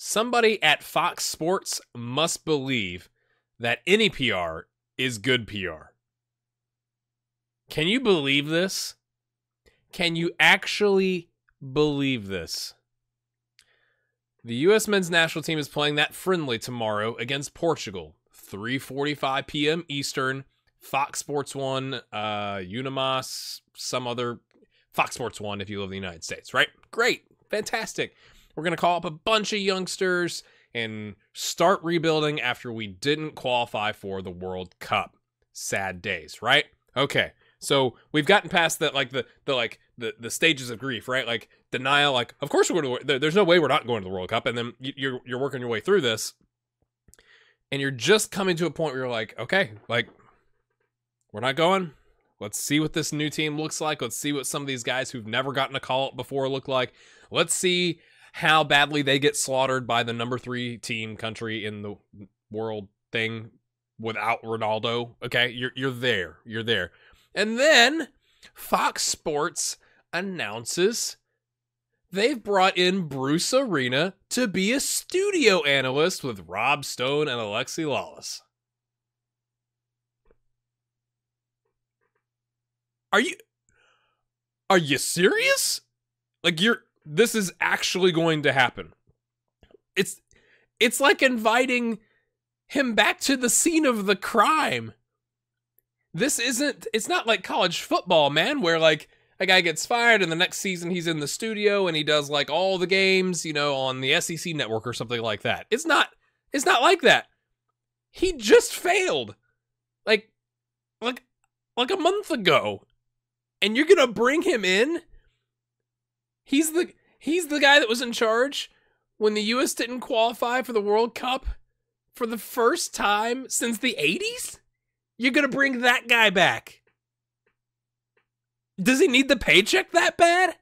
Somebody at Fox Sports must believe that any PR is good PR. Can you believe this? Can you actually believe this? The U.S. men's national team is playing that friendly tomorrow against Portugal. 3:45 p.m. Eastern. Fox Sports 1, Unimas, some other... Fox Sports 1 if you live in the United States, right? Great. Fantastic. We're going to call up a bunch of youngsters and start rebuilding after we didn't qualify for the World Cup. Sad days, right? Okay. So we've gotten past that, like the stages of grief, right? Like denial, like of course we're going to. There's no way we're not going to the World Cup, and then you're working your way through this, and you're just coming to a point where you're like, okay, like we're not going. Let's see what this new team looks like. Let's see what some of these guys who've never gotten a call up before look like. Let's see how badly they get slaughtered by the number 3 team country in the world thing without Ronaldo. Okay, you're there. You're there. And then Fox Sports announces they've brought in Bruce Arena to be a studio analyst with Rob Stone and Alexi Lalas. Are you serious? Like this is actually going to happen. It's like inviting him back to the scene of the crime. It's not like college football, man, where like a guy gets fired and the next season he's in the studio and he does like all the games, on the SEC network or something like that. It's not like that. He just failed. Like a month ago. And you're going to bring him in? He's the guy that was in charge when the US didn't qualify for the World Cup for the first time since the 80s? You're going to bring that guy back. Does he need the paycheck that bad?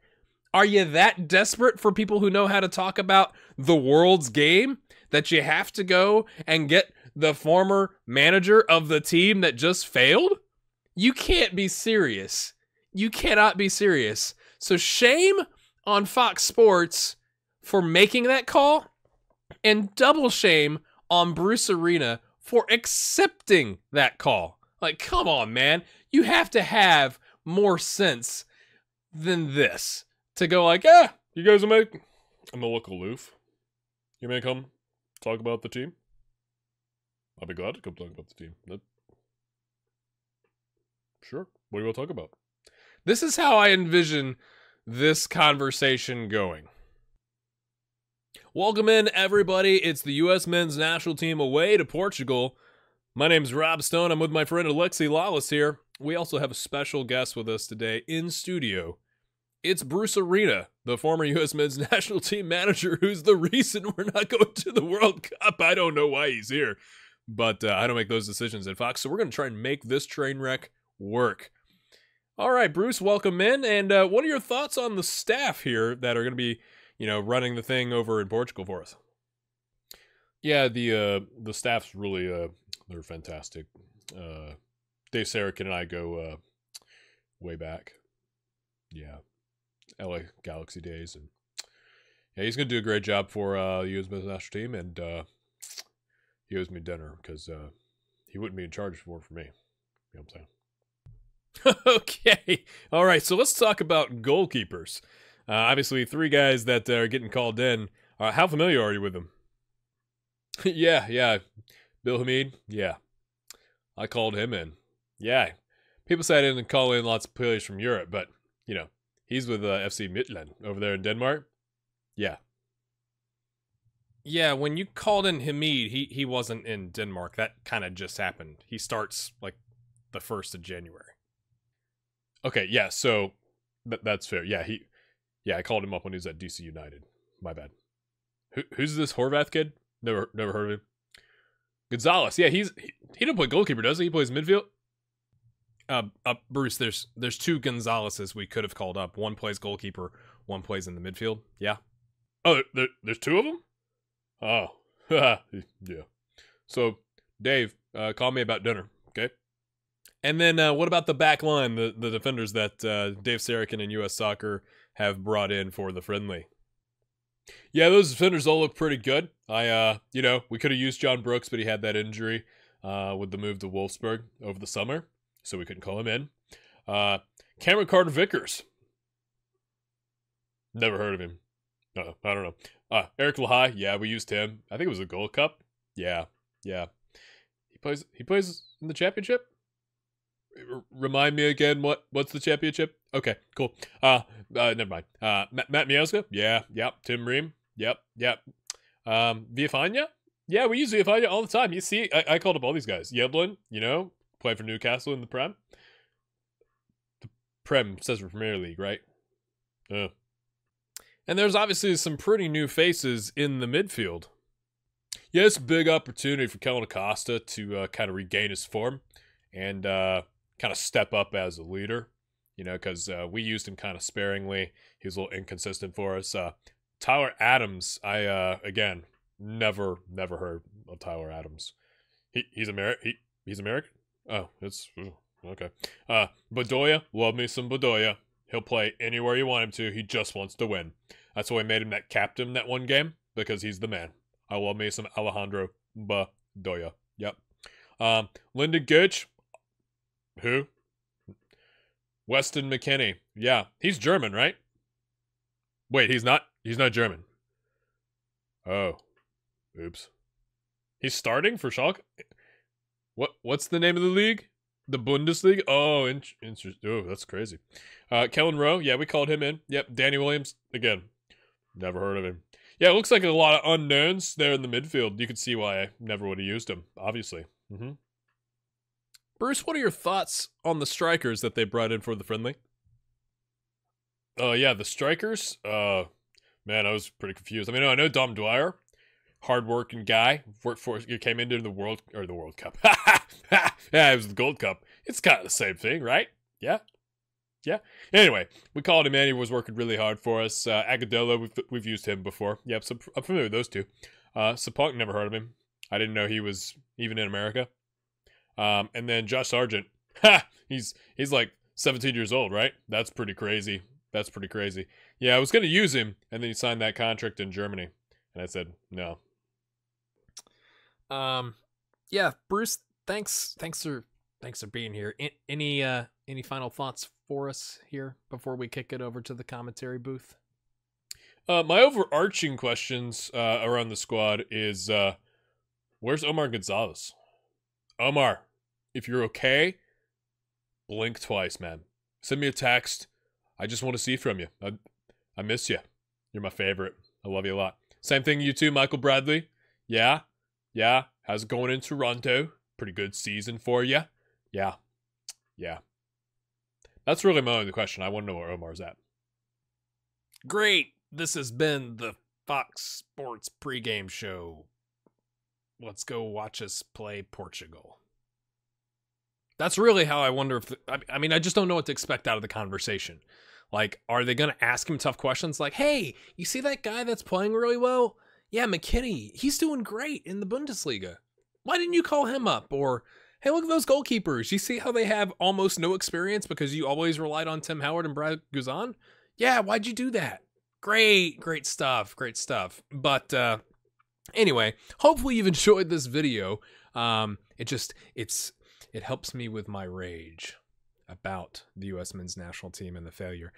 Are you that desperate for people who know how to talk about the world's game that you have to go and get the former manager of the team that just failed? You can't be serious. You cannot be serious. So shame on Fox Sports for making that call, and double shame on Bruce Arena for accepting that call. Like, come on, man. You have to have more sense than this to go like, you guys I'm gonna look aloof. You may come talk about the team. I'll be glad to come talk about the team. Sure. What do you want to talk about? This is how I envision this conversation going. Welcome in, everybody. It's the U.S. men's national team away to Portugal. My name's Rob Stone. I'm with my friend Alexi Lalas here. We also have a special guest with us today in studio. It's Bruce Arena, the former U.S. men's national team manager, who's the reason we're not going to the World Cup. I don't know why he's here, but I don't make those decisions at Fox, so we're going to try and make this train wreck work. All right, Bruce, welcome in. And what are your thoughts on the staff here that are going to be, running the thing over in Portugal for us? Yeah, the staff's really they're fantastic. Dave Sarachan and I go way back. Yeah, LA Galaxy days, and yeah, he's going to do a great job for the U.S. men's national team, and he owes me dinner because he wouldn't be in charge for me. You know what I'm saying? Okay. All right. So let's talk about goalkeepers. Obviously, 3 guys that are getting called in. How familiar are you with them? Yeah. Bill Hamid? Yeah. I called him in. Yeah. People say I didn't call in lots of players from Europe, but, he's with FC Midtjylland over there in Denmark. Yeah. Yeah, when you called in Hamid, he wasn't in Denmark. That kind of just happened. He starts, like, the 1st of January. Okay, yeah, so that's fair. Yeah, I called him up when he was at DC United. My bad. Who's this Horvath kid? Never heard of him. Gonzalez. Yeah, he doesn't play goalkeeper, does he? He plays midfield. Bruce, there's 2 Gonzaleses we could have called up. One plays goalkeeper, one plays in the midfield. Yeah. Oh, there's 2 of them? Oh, yeah. So, Dave, call me about dinner, okay? And then what about the back line, the defenders that Dave Sarachan and U.S. Soccer have brought in for the friendly? Yeah, those defenders all look pretty good. We could have used John Brooks, but he had that injury with the move to Wolfsburg over the summer, so we couldn't call him in. Cameron Carter-Vickers. Never heard of him. I don't know. Eric Lahai, yeah, we used him. I think it was a Gold Cup. Yeah. He plays in the championship? Remind me again, what's the championship? Okay, cool. Never mind. Matt Miazga? Yeah. Tim Ream? Yep. Villafaña? Yeah, we use Villafaña all the time. You see, I called up all these guys. Yeblin, played for Newcastle in the Prem. The Prem says for Premier League, right? And there's obviously some pretty new faces in the midfield. Yeah, it's a big opportunity for Kellen Acosta to kind of regain his form and kind of step up as a leader, because we used him kind of sparingly. He was a little inconsistent for us. Tyler Adams, again, never heard of Tyler Adams. He's American? Oh, it's okay. Bedoya, love me some Bedoya. He'll play anywhere you want him to. He just wants to win. That's why I made him that captain that one game, because he's the man. I love me some Alejandro Bedoya. Yep. Lyndon Gooch. Who? Weston McKennie. Yeah. He's German, right? Wait, he's not German. Oh. Oops. He's starting for Schalke? What's the name of the league? The Bundesliga? Oh, interesting. Oh, that's crazy. Kellen Rowe. Yeah, we called him in. Yep. Danny Williams. Again. Never heard of him. Yeah, it looks like a lot of unknowns there in the midfield. You could see why I never would have used him, obviously. Bruce, what are your thoughts on the strikers that they brought in for the friendly? Yeah, the strikers. Man, I was pretty confused. I mean, I know Dom Dwyer, hardworking guy, came into the World Cup. Yeah, it was the Gold Cup. It's kind of the same thing, right? Yeah. Anyway, we called him in. He was working really hard for us. Agudelo, we've used him before. Yep, so I'm familiar with those two. Sapunk, never heard of him. I didn't know he was even in America. And then Josh Sargent. He's like 17 years old, right? That's pretty crazy. Yeah, I was going to use him, and then he signed that contract in Germany. And I said, no. Yeah, Bruce, thanks for being here. Any final thoughts for us here before we kick it over to the commentary booth? My overarching questions around the squad is where's Omar Gonzalez? Omar, if you're okay, blink twice, man. Send me a text. I just want to see from you. I miss you. You're my favorite. I love you a lot. Same thing you too, Michael Bradley. Yeah. How's it going in Toronto? Pretty good season for you. Yeah. That's really my only question. I want to know where Omar's at. Great. This has been the Fox Sports pregame show. Let's go watch us play Portugal. That's really how I wonder if... I just don't know what to expect out of the conversation. Like, are they going to ask him tough questions like, hey, you see that guy that's playing really well? Yeah, McKinney. He's doing great in the Bundesliga. Why didn't you call him up? Or... hey, look at those goalkeepers. You see how they have almost no experience because you always relied on Tim Howard and Brad Guzan? Yeah, why'd you do that? Great stuff. But anyway, hopefully you've enjoyed this video. It helps me with my rage about the U.S. men's national team and the failure.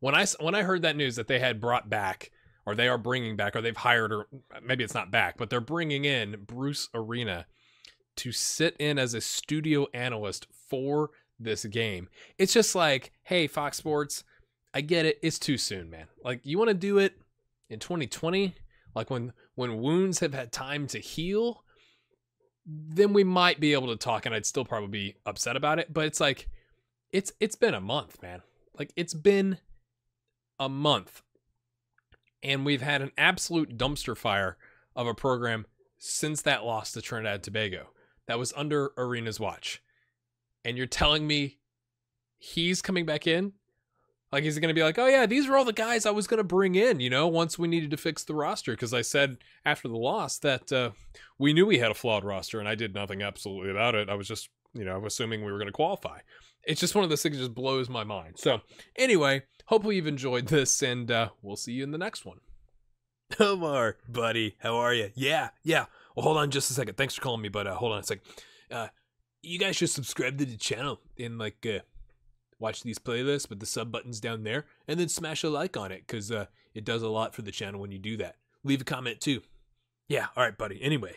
When I heard that news that they had brought back, or they are bringing back, or they've hired, or maybe it's not back, but they're bringing in Bruce Arena to sit in as a studio analyst for this game. It's just like, hey, Fox Sports, I get it. It's too soon, man. Like, you want to do it in 2020? Like when wounds have had time to heal, then we might be able to talk, and I'd still probably be upset about it. But it's like, it's been a month, man. Like, it's been a month. And we've had an absolute dumpster fire of a program since that loss to Trinidad and Tobago. That was under Arena's watch. And you're telling me he's coming back in? Like, he's going to be like, oh yeah, these are all the guys I was going to bring in, once we needed to fix the roster. Because I said after the loss that we knew we had a flawed roster, and I did nothing absolutely about it. I was just, assuming we were going to qualify. It's just one of those things that just blows my mind. So anyway, hopefully you've enjoyed this, and we'll see you in the next one. Omar, buddy, how are you? Yeah. Well, hold on just a second. Thanks for calling me, but hold on a second. You guys should subscribe to the channel and watch these playlists with the sub buttons down there, and then smash a like on it because it does a lot for the channel when you do that. Leave a comment too. Yeah, all right, buddy. Anyway,